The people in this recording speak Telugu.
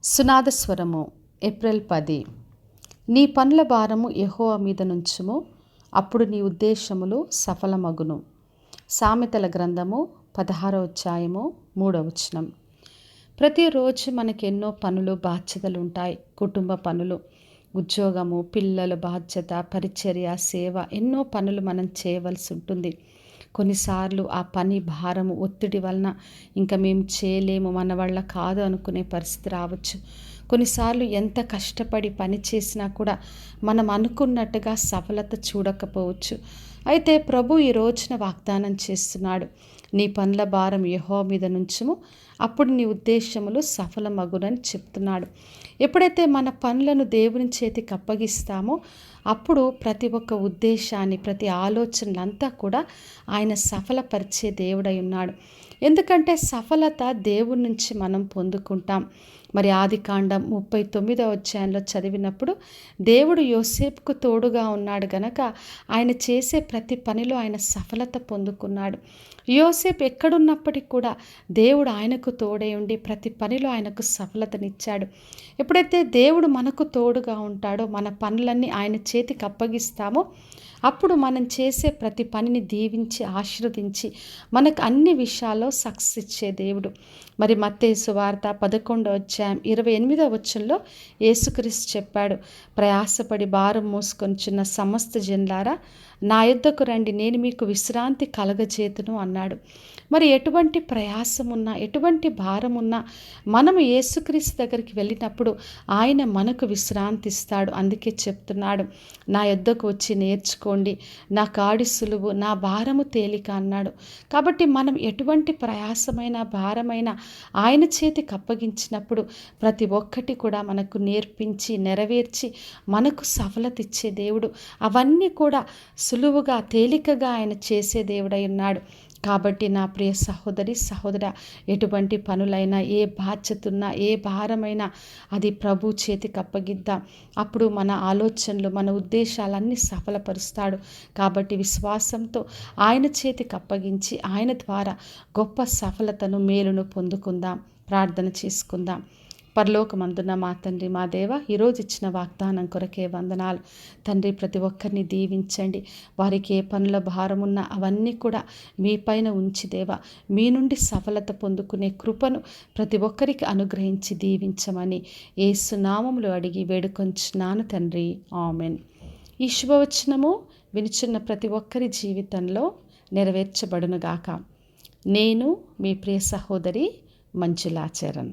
సునాదస్వరము ఏప్రిల్ 10. నీ పనుల భారము యెహోవా మీద నుంచుము, అప్పుడు నీ ఉద్దేశములు సఫలమగును. సామెతల గ్రంథము 16వ అధ్యాయము 3వ వచనం. ప్రతిరోజు మనకి ఎన్నో పనులు బాధ్యతలు ఉంటాయి. కుటుంబ పనులు, ఉద్యోగము, పిల్లల బాధ్యత, పరిచర్య, సేవ, ఎన్నో పనులు మనం చేయవలసి ఉంటుంది. కొన్నిసార్లు ఆ పని భారము, ఒత్తిడి వలన ఇంకా మేము చేయలేము, మన వల్ల కాదు అనుకునే పరిస్థితి రావచ్చు. కొన్నిసార్లు ఎంత కష్టపడి పని చేసినా కూడా మనం అనుకున్నట్టుగా సఫలత చూడకపోవచ్చు. అయితే ప్రభు ఈ రోజున వాగ్దానం చేస్తున్నాడు, నీ పనుల భారం యెహోవా మీద నుంచుము, అప్పుడు నీ ఉద్దేశములు సఫలమగునని చెప్తున్నాడు. ఎప్పుడైతే మన పనులను దేవుని చేతికి అప్పగిస్తామో అప్పుడు ప్రతి ఒక్క ఉద్దేశాన్ని, ప్రతి ఆలోచనలంతా కూడా ఆయన సఫలపరిచే దేవుడై ఉన్నాడు. ఎందుకంటే సఫలత దేవుని నుంచి మనం పొందుకుంటాం. మరి ఆదికాండం 39వ అధ్యాయంలో చదివినప్పుడు దేవుడు యోసేపుకు తోడుగా ఉన్నాడు గనక ఆయన చేసే ప్రతి పనిలో ఆయన సఫలత పొందుకున్నాడు. యోసేపు ఎక్కడున్నప్పటికీ కూడా దేవుడు ఆయనకు తోడై ఉండి ప్రతి పనిలో ఆయనకు సఫలతనిచ్చాడు. ఎప్పుడైతే దేవుడు మనకు తోడుగా ఉంటాడో, మన పనులన్నీ ఆయన చేతికి అప్పగిస్తామో అప్పుడు మనం చేసే ప్రతి పనిని దీవించి ఆశీర్వదించి మనకు అన్ని విషయాల్లో సక్సెస్ ఇచ్చే దేవుడు. మరి మత్తయి సువార్త 11వ అధ్యాయం 28వ వచనంలో యేసుక్రీస్తు చెప్పాడు, ప్రయాసపడి భారం మోసుకొనిచున్న సమస్త జనులారా నా యొద్దకు రండి, నేను మీకు విశ్రాంతి కలగజేతును అన్నాడు. మరి ఎటువంటి ప్రయాసం ఉన్నా, ఎటువంటి భారం ఉన్నా మనము యేసుక్రీస్తు దగ్గరికి వెళ్ళినప్పుడు ఆయన మనకు విశ్రాంతి ఇస్తాడు. అందుకే చెప్తున్నాడు, నా యొద్దకు వచ్చి నేర్చుకోండి, నా కాడి సులువు, నా భారము తేలిక అన్నాడు. కాబట్టి మనం ఎటువంటి ప్రయాసమైన భారమైన ఆయన చేతికి అప్పగించినప్పుడు ప్రతి ఒక్కటి కూడా మనకు నేర్పించి నెరవేర్చి మనకు సఫలత ఇచ్చే దేవుడు. అవన్నీ కూడా సులువుగా తేలికగా ఆయన చేసే దేవుడై ఉన్నాడు. కాబట్టి నా ప్రియ సహోదరి సహోదర, ఎటువంటి పనులైనా, ఏ బాధ్యత ఉన్నా, ఏ భారమైనా అది ప్రభు చేతికి అప్పగిద్దాం. అప్పుడు మన ఆలోచనలు, మన ఉద్దేశాలన్నీ సఫలపరుస్తాడు. కాబట్టి విశ్వాసంతో ఆయన చేతికి అప్పగించి ఆయన ద్వారా గొప్ప సఫలతను, మేలును పొందుకుందాం. ప్రార్థన చేసుకుందాం. పరలోకమందున్న మా తండ్రి, మా దేవ, ఈరోజు ఇచ్చిన వాగ్దానం కొరకే వందనాలు తండ్రి. ప్రతి ఒక్కరిని దీవించండి. వారికి ఏ పనుల భారమున్నా అవన్నీ కూడా మీ పైన ఉంచి దేవా, మీ నుండి సఫలత పొందుకునే కృపను ప్రతి ఒక్కరికి అనుగ్రహించి దీవించమని యేసు నామములో అడిగి వేడుకొంచున్నాను తండ్రి. ఆమెన్. ఈ శుభవచనము వినుచున్న ప్రతి ఒక్కరి జీవితంలో నెరవేర్చబడునుగాక. నేను మీ ప్రియ సహోదరి మంజులా చరణ్.